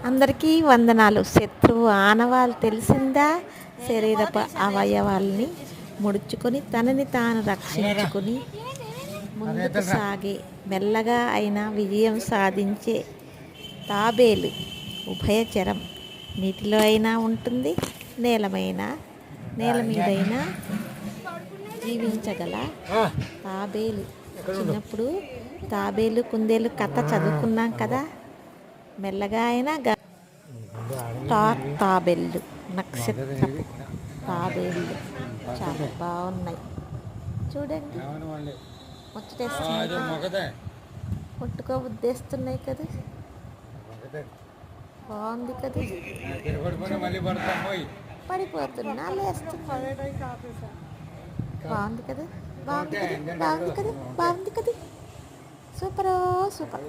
అందరికీ వందనాలు. శత్రువు ఆనవాళ్ళు తెలిసిందా? శరీరపు అవయవాల్ని ముడుచుకొని తనని తాను రక్షించుకుని ముందుకు సాగే మెల్లగా అయినా విజయం సాధించే తాబేలు ఉభయచరం. నీటిలో అయినా ఉంటుంది, నేల మీదైనా జీవించగల తాబేలు. చిన్నప్పుడు తాబేలు కుందేలు కథ చదువుకున్నాం కదా. మెల్లగా అయినా స్టార్ తాబేళ్ళు, నక్షత్రపు తాబేళ్ళు చాలా బాగున్నాయి చూడండి. ముచ్చటేస్తున్నాయి, ముట్టుకో ఉద్దేస్తున్నాయి కదా. బాగుంది కదా. పడిపోతున్నా లేస్తున్నా. బాగుంది కదా, బాగుంది కదా, బాగుంది కదా, బాగుంది కదా. Super super.